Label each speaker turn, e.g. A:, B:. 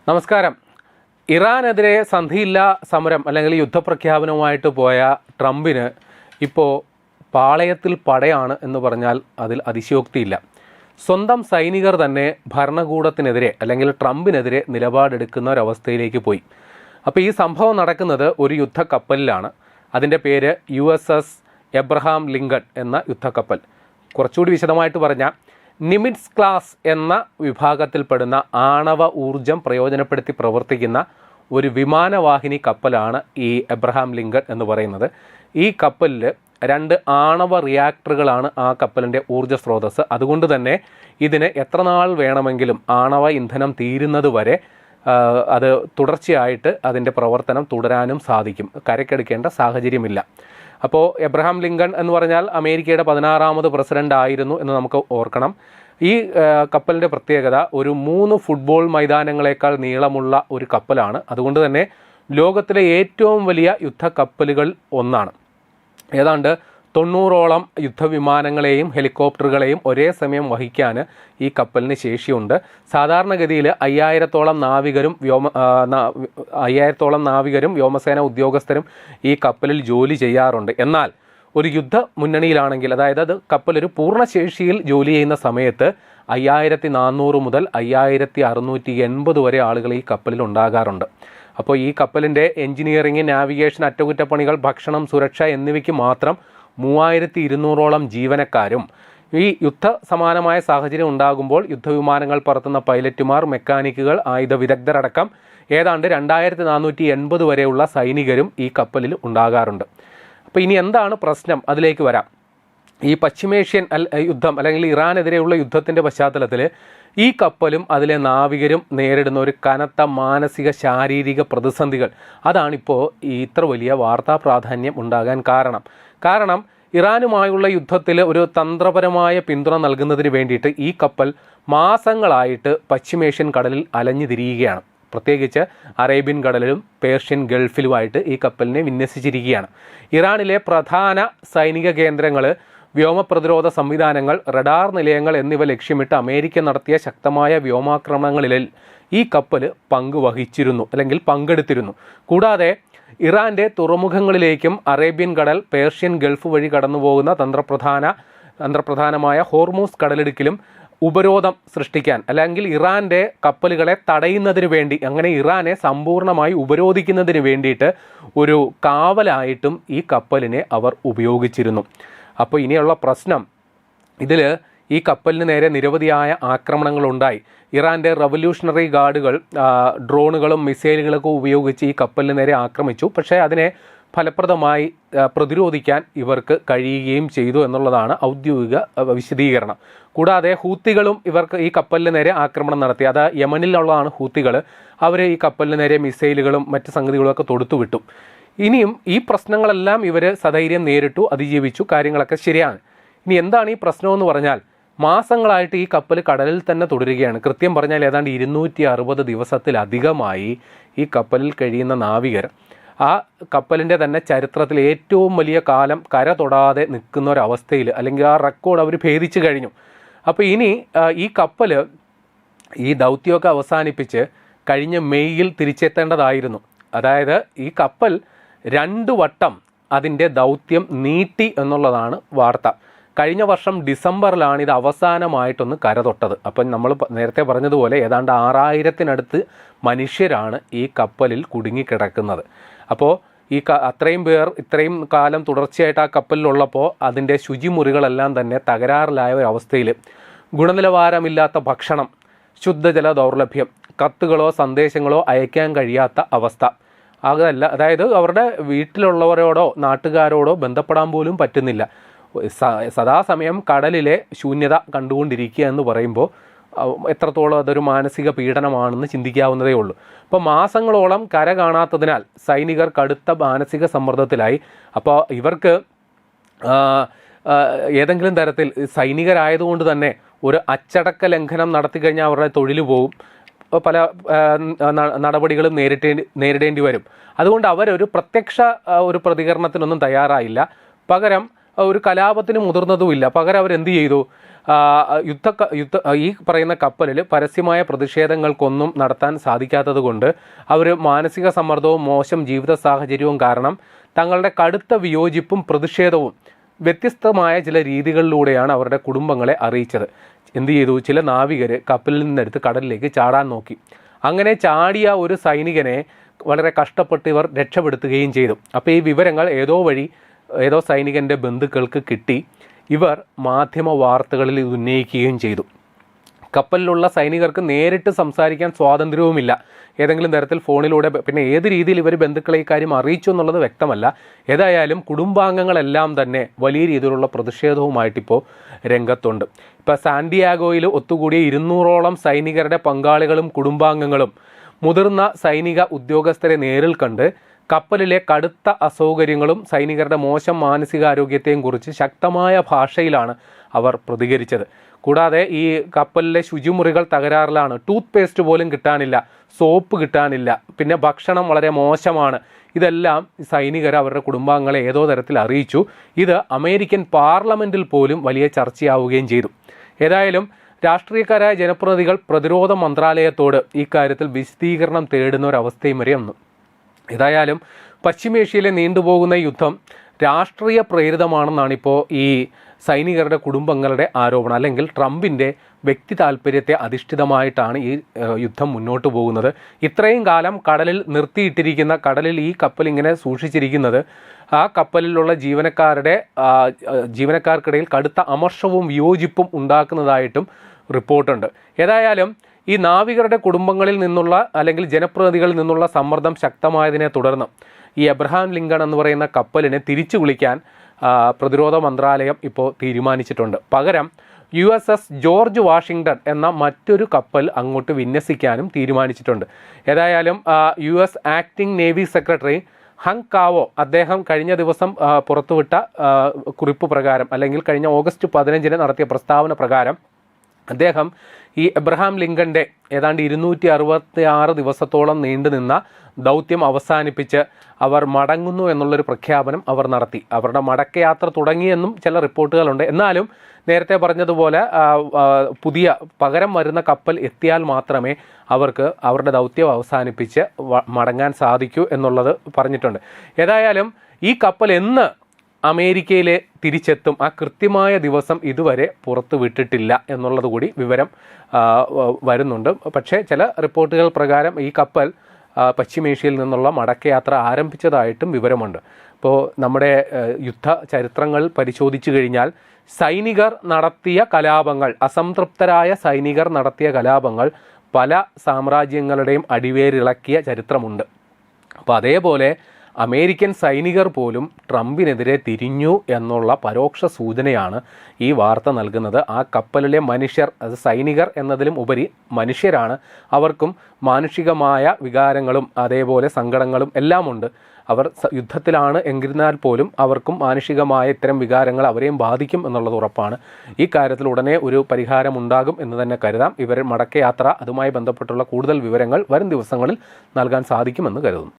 A: നമസ്കാരം. ഇറാനെതിരെ സന്ധിയില്ലാ സമരം അല്ലെങ്കിൽ യുദ്ധപ്രഖ്യാപനവുമായിട്ട് പോയ ട്രംപിന് ഇപ്പോൾ പാളയത്തിൽ പടയാണ് എന്ന് പറഞ്ഞാൽ അതിൽ അതിശയോക്തിയില്ല. സ്വന്തം സൈനികർ തന്നെ ഭരണകൂടത്തിനെതിരെ അല്ലെങ്കിൽ ട്രംപിനെതിരെ നിലപാടെടുക്കുന്ന ഒരവസ്ഥയിലേക്ക് പോയി. അപ്പോൾ ഈ സംഭവം നടക്കുന്നത് ഒരു യുദ്ധക്കപ്പലിലാണ്. അതിൻ്റെ പേര് USS എബ്രഹാം ലിങ്കൺ എന്ന യുദ്ധക്കപ്പൽ. കുറച്ചുകൂടി വിശദമായിട്ട് പറഞ്ഞാൽ നിമിറ്റ്സ് ക്ലാസ് എന്ന വിഭാഗത്തിൽപ്പെടുന്ന ആണവ ഊർജം പ്രയോജനപ്പെടുത്തി പ്രവർത്തിക്കുന്ന ഒരു വിമാനവാഹിനി കപ്പലാണ് ഈ എബ്രഹാം ലിങ്കൺ എന്ന് പറയുന്നത്. ഈ കപ്പലിൽ 2 ആണവ റിയാക്ടറുകളാണ് ആ കപ്പലിൻ്റെ ഊർജ്ജ സ്രോതസ്സ്. അതുകൊണ്ട് തന്നെ ഇതിന് എത്ര നാൾ വേണമെങ്കിലും ആണവ ഇന്ധനം തീരുന്നത് വരെ അത് തുടർച്ചയായിട്ട് അതിൻ്റെ പ്രവർത്തനം തുടരാനും സാധിക്കും. കരക്കെടുക്കേണ്ട സാഹചര്യമില്ല. അപ്പോൾ എബ്രഹാം ലിങ്കൺ എന്ന് പറഞ്ഞാൽ അമേരിക്കയുടെ 16ാമത് പ്രസിഡന്റ് ആയിരുന്നു എന്ന് നമുക്ക് ഓർക്കണം. ഈ കപ്പലിൻ്റെ പ്രത്യേകത ഒരു 3 ഫുട്ബോൾ മൈതാനങ്ങളെക്കാൾ നീളമുള്ള ഒരു കപ്പലാണ്. അതുകൊണ്ട് തന്നെ ലോകത്തിലെ ഏറ്റവും വലിയ യുദ്ധക്കപ്പലുകൾ ഒന്നാണ്. ഏതാണ്ട് 90ഓളം യുദ്ധവിമാനങ്ങളെയും ഹെലികോപ്റ്ററുകളെയും ഒരേ സമയം വഹിക്കാൻ ഈ കപ്പലിന് ശേഷിയുണ്ട്. സാധാരണഗതിയിൽ 5000ഓളം നാവികരും വ്യോമസേന ഉദ്യോഗസ്ഥരും ഈ കപ്പലിൽ ജോലി ചെയ്യാറുണ്ട്. എന്നാൽ ഒരു യുദ്ധ മുന്നണിയിലാണെങ്കിൽ, അതായത് അത് കപ്പലൊരു പൂർണ്ണശേഷിയിൽ ജോലി ചെയ്യുന്ന സമയത്ത് 5400 മുതൽ 5680 വരെ ആളുകൾ ഈ കപ്പലിൽ ഉണ്ടാകാറുണ്ട്. അപ്പോൾ ഈ കപ്പലിൻ്റെ എഞ്ചിനീയറിംഗ്, നാവിഗേഷൻ, അറ്റകുറ്റപ്പണികൾ, ഭക്ഷണം, സുരക്ഷ എന്നിവയ്ക്ക് മാത്രം 3200ഓളം ജീവനക്കാരും, ഈ യുദ്ധ സമാനമായ സാഹചര്യം ഉണ്ടാകുമ്പോൾ യുദ്ധവിമാനങ്ങൾ പറത്തുന്ന പൈലറ്റുമാർ, മെക്കാനിക്കുകൾ, ആയുധ വിദഗ്ധരടക്കം ഏതാണ്ട് 2480 വരെയുള്ള സൈനികരും ഈ കപ്പലിൽ ഉണ്ടാകാറുണ്ട്. അപ്പോൾ ഇനി എന്താണ് പ്രശ്നം? അതിലേക്ക് വരാം. ഈ പശ്ചിമേഷ്യൻ യുദ്ധം അല്ലെങ്കിൽ ഇറാനെതിരെയുള്ള യുദ്ധത്തിൻ്റെ പശ്ചാത്തലത്തിൽ ഈ കപ്പലും അതിലെ നാവികരും നേരിടുന്ന ഒരു കനത്ത മാനസിക ശാരീരിക പ്രതിസന്ധികൾ, അതാണിപ്പോൾ ഈ ഇത്ര വലിയ വാർത്താ പ്രാധാന്യം ഉണ്ടാകാൻ കാരണം ഇറാനുമായുള്ള യുദ്ധത്തിൽ ഒരു തന്ത്രപരമായ പിന്തുണ നൽകുന്നതിന് വേണ്ടിയിട്ട് ഈ കപ്പൽ മാസങ്ങളായിട്ട് പശ്ചിമേഷ്യൻ കടലിൽ അലഞ്ഞു തിരിയുകയാണ്. പ്രത്യേകിച്ച് അറേബ്യൻ കടലിലും പേർഷ്യൻ ഗൾഫിലുമായിട്ട് ഈ കപ്പലിനെ വിന്യസിച്ചിരിക്കുകയാണ്. ഇറാനിലെ പ്രധാന സൈനിക കേന്ദ്രങ്ങൾ, വ്യോമ പ്രതിരോധ സംവിധാനങ്ങൾ, റഡാർ നിലയങ്ങൾ എന്നിവ ലക്ഷ്യമിട്ട് അമേരിക്ക നടത്തിയ ശക്തമായ വ്യോമാക്രമണങ്ങളിൽ ഈ കപ്പൽ പങ്കെടുത്തിരുന്നു. കൂടാതെ ഇറാൻ്റെ തുറമുഖങ്ങളിലേക്കും അറേബ്യൻ കടൽ, പേർഷ്യൻ ഗൾഫ് വഴി കടന്നുപോകുന്ന തന്ത്രപ്രധാനമായ ഹോർമൂസ് കടലിടുക്കിലും ഉപരോധം സൃഷ്ടിക്കാൻ, അല്ലെങ്കിൽ ഇറാൻ്റെ കപ്പലുകളെ തടയുന്നതിന് വേണ്ടി, അങ്ങനെ ഇറാനെ സമ്പൂർണ്ണമായി ഉപരോധിക്കുന്നതിന് വേണ്ടിയിട്ട് ഒരു കാവലായിട്ടും ഈ കപ്പലിനെ അവർ ഉപയോഗിച്ചിരുന്നു. അപ്പോൾ ഇനിയുള്ള പ്രശ്നം, ഇതിൽ ഈ കപ്പലിന് നേരെ നിരവധിയായ ആക്രമണങ്ങളുണ്ടായി. ഇറാൻ്റെ റവല്യൂഷണറി ഗാർഡുകൾ ഡ്രോണുകളും മിസൈലുകളൊക്കെ ഉപയോഗിച്ച് ഈ കപ്പലിന് നേരെ ആക്രമിച്ചു. പക്ഷേ അതിനെ ഫലപ്രദമായി പ്രതിരോധിക്കാൻ ഇവർക്ക് കഴിയുകയും ചെയ്തു എന്നുള്ളതാണ് ഔദ്യോഗിക വിശദീകരണം. കൂടാതെ ഹൂത്തികളും ഈ കപ്പലിന് നേരെ ആക്രമണം നടത്തി. അത് യമനിലുള്ളതാണ് ഹൂത്തികൾ. അവർ ഈ കപ്പലിന് നേരെ മിസൈലുകളും മറ്റ് സംഗതികളുമൊക്കെ തൊടുത്തുവിട്ടു. ഇനിയും ഈ പ്രശ്നങ്ങളെല്ലാം ഇവർ സധൈര്യം നേരിട്ടു, അതിജീവിച്ചു, കാര്യങ്ങളൊക്കെ ശരിയാണ്. ഇനി എന്താണ് ഈ പ്രശ്നമെന്ന് പറഞ്ഞാൽ, മാസങ്ങളായിട്ട് ഈ കപ്പൽ കടലിൽ തന്നെ തുടരുകയാണ്. കൃത്യം പറഞ്ഞാൽ ഏതാണ്ട് 260 ദിവസത്തിലധികമായി ഈ കപ്പലിൽ കഴിയുന്ന നാവികർ ആ കപ്പലിൻ്റെ തന്നെ ചരിത്രത്തിൽ ഏറ്റവും വലിയ കാലം കര തൊടാതെ നിൽക്കുന്ന ഒരവസ്ഥയിൽ, അല്ലെങ്കിൽ ആ റെക്കോർഡ് അവർ ഭേദിച്ചു കഴിഞ്ഞു. അപ്പോൾ ഇനി ഈ കപ്പൽ ഈ ദൗത്യമൊക്കെ അവസാനിപ്പിച്ച് കഴിഞ്ഞ മെയ്യിൽ തിരിച്ചെത്തേണ്ടതായിരുന്നു. അതായത് ഈ കപ്പൽ 2 വട്ടം അതിൻ്റെ ദൗത്യം നീട്ടി എന്നുള്ളതാണ് വാർത്ത. കഴിഞ്ഞ വർഷം ഡിസംബറിലാണ് ഇത് അവസാനമായിട്ടൊന്ന് കരതൊട്ടത്. അപ്പം നമ്മൾ നേരത്തെ പറഞ്ഞതുപോലെ ഏതാണ്ട് 6000-നടുത്ത് മനുഷ്യരാണ് ഈ കപ്പലിൽ കുടുങ്ങിക്കിടക്കുന്നത്. അപ്പോൾ ഈ അത്രയും പേർ ഇത്രയും കാലം തുടർച്ചയായിട്ട് ആ കപ്പലിലുള്ളപ്പോൾ അതിൻ്റെ ശുചിമുറികളെല്ലാം തന്നെ തകരാറിലായ ഒരവസ്ഥയിൽ, ഗുണനിലവാരമില്ലാത്ത ഭക്ഷണം, ശുദ്ധജല ദൗർലഭ്യം, കത്തുകളോ സന്ദേശങ്ങളോ അയക്കാൻ കഴിയാത്ത അവസ്ഥ, അതല്ല അതായത് അവരുടെ വീട്ടിലുള്ളവരോടോ നാട്ടുകാരോടോ ബന്ധപ്പെടാൻ പോലും പറ്റുന്നില്ല. സദാസമയം കടലിലെ ശൂന്യത കണ്ടുകൊണ്ടിരിക്കുക എന്ന് പറയുമ്പോൾ എത്രത്തോളം അതൊരു മാനസിക പീഡനമാണെന്ന് ചിന്തിക്കാവുന്നതേ ഉള്ളൂ. അപ്പോൾ മാസങ്ങളോളം കര കാണാത്തതിനാൽ സൈനികർ കടുത്ത മാനസിക സമ്മർദ്ദത്തിലായി. അപ്പോൾ ഇവർക്ക് ഏതെങ്കിലും തരത്തിൽ സൈനികരായതുകൊണ്ട് തന്നെ ഒരു അച്ചടക്ക ലംഘനം നടത്തി കഴിഞ്ഞാൽ അവരുടെ തൊഴിൽ പോകും, പല നടപടികളും നേരിടേണ്ടി വരും. അതുകൊണ്ട് അവരൊരു പ്രത്യക്ഷ ഒരു പ്രതികരണത്തിനൊന്നും തയ്യാറായില്ല. പകരം ഒരു കലാപത്തിന് മുതിർന്നതുമില്ല. പകരം അവരെന്ത് ചെയ്തു? ഈ പറയുന്ന കപ്പലിൽ പരസ്യമായ പ്രതിഷേധങ്ങൾക്കൊന്നും നടത്താൻ സാധിക്കാത്തത് കൊണ്ട് അവർ മാനസിക സമ്മർദ്ദവും മോശം ജീവിത സാഹചര്യവും കാരണം തങ്ങളുടെ കടുത്ത വിയോജിപ്പും പ്രതിഷേധവും വ്യത്യസ്തമായ ചില രീതികളിലൂടെയാണ് അവരുടെ കുടുംബങ്ങളെ അറിയിച്ചത്. എന്ത് ചെയ്തു? ചില നാവികർ കപ്പലിൽ നിന്നെടുത്ത് കടലിലേക്ക് ചാടാൻ നോക്കി. അങ്ങനെ ചാടിയ ഒരു സൈനികനെ വളരെ കഷ്ടപ്പെട്ട് ഇവർ രക്ഷപ്പെടുത്തുകയും ചെയ്തു. അപ്പോൾ ഈ വിവരങ്ങൾ ഏതോ സൈനികൻ്റെ ബന്ധുക്കൾക്ക് കിട്ടി. ഇവർ മാധ്യമ വാർത്തകളിൽ ഇത് ഉന്നയിക്കുകയും ചെയ്തു. കപ്പലിലുള്ള സൈനികർക്ക് നേരിട്ട് സംസാരിക്കാൻ സ്വാതന്ത്ര്യവുമില്ല. ഏതെങ്കിലും തരത്തിൽ ഫോണിലൂടെ, പിന്നെ ഏത് രീതിയിൽ ഇവർ ബന്ധുക്കളെ ഈ കാര്യം അറിയിച്ചു എന്നുള്ളത് വ്യക്തമല്ല. ഏതായാലും കുടുംബാംഗങ്ങളെല്ലാം തന്നെ വലിയ രീതിയിലുള്ള പ്രതിഷേധവുമായിട്ടിപ്പോൾ രംഗത്തുണ്ട്. ഇപ്പോൾ സാന്റിയാഗോയിൽ ഒത്തുകൂടിയ 200ഓളം സൈനികരുടെ പങ്കാളികളും കുടുംബാംഗങ്ങളും മുതിർന്ന സൈനിക ഉദ്യോഗസ്ഥരെ നേരിൽ കണ്ട് കപ്പലിലെ കടുത്ത അസൗകര്യങ്ങളും സൈനികരുടെ മോശം മാനസികാരോഗ്യത്തെയും കുറിച്ച് ശക്തമായ ഭാഷയിലാണ് അവർ പ്രതികരിച്ചത്. കൂടാതെ ഈ കപ്പലിലെ ശുചിമുറികൾ തകരാറിലാണ്, ടൂത്ത് പേസ്റ്റ് പോലും കിട്ടാനില്ല, സോപ്പ് കിട്ടാനില്ല, പിന്നെ ഭക്ഷണം വളരെ മോശമാണ്. ഇതെല്ലാം സൈനികർ അവരുടെ കുടുംബാംഗങ്ങളെ ഏതോ തരത്തിൽ അറിയിച്ചു. ഇത് അമേരിക്കൻ പാർലമെൻറ്റിൽ പോലും വലിയ ചർച്ചയാവുകയും ചെയ്തു. ഏതായാലും രാഷ്ട്രീയക്കാരായ ജനപ്രതിനിധികൾ പ്രതിരോധ മന്ത്രാലയത്തോട് ഇക്കാര്യത്തിൽ വിശദീകരണം തേടുന്ന ഒരവസ്ഥയും വരെ വന്നു. ഏതായാലും പശ്ചിമേഷ്യയിലെ നീണ്ടുപോകുന്ന യുദ്ധം രാഷ്ട്രീയ പ്രേരിതമാണെന്നാണ് ഇപ്പോൾ ഈ സൈനികരുടെ കുടുംബങ്ങളുടെ ആരോപണം. അല്ലെങ്കിൽ ട്രംപിൻ്റെ വ്യക്തി താല്പര്യത്തെ അധിഷ്ഠിതമായിട്ടാണ് ഈ യുദ്ധം മുന്നോട്ട് പോകുന്നത്. ഇത്രയും കാലം കടലിൽ നിർത്തിയിട്ടിരിക്കുന്ന, കടലിൽ ഈ കപ്പൽ ഇങ്ങനെ സൂക്ഷിച്ചിരിക്കുന്നത് ആ കപ്പലിലുള്ള ജീവനക്കാർക്കിടയിൽ കടുത്ത അമർഷവും വിയോജിപ്പും ഉണ്ടാക്കുന്നതായിട്ടും റിപ്പോർട്ടുണ്ട്. ഏതായാലും ഈ നാവികരുടെ കുടുംബങ്ങളിൽ നിന്നുള്ള അല്ലെങ്കിൽ ജനപ്രതിനിധികളിൽ നിന്നുള്ള സമ്മർദ്ദം ശക്തമായതിനെ തുടർന്ന് ഈ എബ്രഹാം ലിങ്കൺ എന്ന് പറയുന്ന കപ്പലിനെ തിരിച്ചു വിളിക്കാൻ പ്രതിരോധ മന്ത്രാലയം ഇപ്പോൾ തീരുമാനിച്ചിട്ടുണ്ട്. പകരം USS ജോർജ് വാഷിങ്ടൺ എന്ന മറ്റൊരു കപ്പൽ അങ്ങോട്ട് വിന്യസിക്കാനും തീരുമാനിച്ചിട്ടുണ്ട്. ഏതായാലും US acting navy secretary Hung Cao അദ്ദേഹം കഴിഞ്ഞ ദിവസം പുറത്തുവിട്ട കുറിപ്പ് പ്രകാരം, അല്ലെങ്കിൽ കഴിഞ്ഞ ഓഗസ്റ്റ് 15 നടത്തിയ പ്രസ്താവന പ്രകാരം അദ്ദേഹം ഈ എബ്രഹാം ലിങ്കൻ്റെ ഏതാണ്ട് 266 ദിവസത്തോളം നീണ്ടുനിന്ന ദൗത്യം അവസാനിപ്പിച്ച് അവർ മടങ്ങുന്നു എന്നുള്ളൊരു പ്രഖ്യാപനം അവർ നടത്തി. അവരുടെ മടക്കയാത്ര തുടങ്ങിയെന്നും ചില റിപ്പോർട്ടുകളുണ്ട്. എന്നാലും നേരത്തെ പറഞ്ഞതുപോലെ പുതിയ പകരം വരുന്ന കപ്പൽ എത്തിയാൽ മാത്രമേ അവർക്ക് അവരുടെ ദൗത്യം അവസാനിപ്പിച്ച് മടങ്ങാൻ സാധിക്കൂ എന്നുള്ളത് പറഞ്ഞിട്ടുണ്ട്. ഏതായാലും ഈ കപ്പൽ എന്ന് അമേരിക്കയിലെ തിരിച്ചെത്തും, ആ കൃത്യമായ ദിവസം ഇതുവരെ പുറത്തു വിട്ടിട്ടില്ല എന്നുള്ളത് കൂടി വിവരം വരുന്നുണ്ട്. പക്ഷേ ചില റിപ്പോർട്ടുകൾ പ്രകാരം ഈ കപ്പൽ പശ്ചിമേഷ്യയിൽ നിന്നുള്ള മടക്കയാത്ര ആരംഭിച്ചതായിട്ടും വിവരമുണ്ട്. ഇപ്പോൾ നമ്മുടെ യുദ്ധ ചരിത്രങ്ങൾ പരിശോധിച്ചു കഴിഞ്ഞാൽ സൈനികർ നടത്തിയ കലാപങ്ങൾ, അസംതൃപ്തരായ സൈനികർ നടത്തിയ കലാപങ്ങൾ പല സാമ്രാജ്യങ്ങളുടെയും അടിവേരിളക്കിയ ചരിത്രമുണ്ട്. അപ്പോൾ അതേപോലെ അമേരിക്കൻ സൈനികർ പോലും ട്രംപിനെതിരെ തിരിഞ്ഞു എന്നുള്ള പരോക്ഷ സൂചനയാണ് ഈ വാർത്ത നൽകുന്നത്. ആ കപ്പലിലെ മനുഷ്യർ, അത് സൈനികർ എന്നതിലും ഉപരി മനുഷ്യരാണ്. അവർക്കും മാനുഷികമായ വികാരങ്ങളും അതേപോലെ സങ്കടങ്ങളും എല്ലാം ഉണ്ട്. അവർ യുദ്ധത്തിലാണ് എങ്കിരുന്നാൽ പോലും അവർക്കും മാനുഷികമായ ഇത്തരം വികാരങ്ങൾ അവരെയും ബാധിക്കും എന്നുള്ളത് ഉറപ്പാണ്. ഈ കാര്യത്തിൽ ഉടനെ ഒരു പരിഹാരമുണ്ടാകും എന്ന് തന്നെ കരുതാം. ഇവർ മടക്കയാത്ര, അതുമായി ബന്ധപ്പെട്ടുള്ള കൂടുതൽ വിവരങ്ങൾ വരും ദിവസങ്ങളിൽ നൽകാൻ സാധിക്കുമെന്ന് കരുതുന്നു.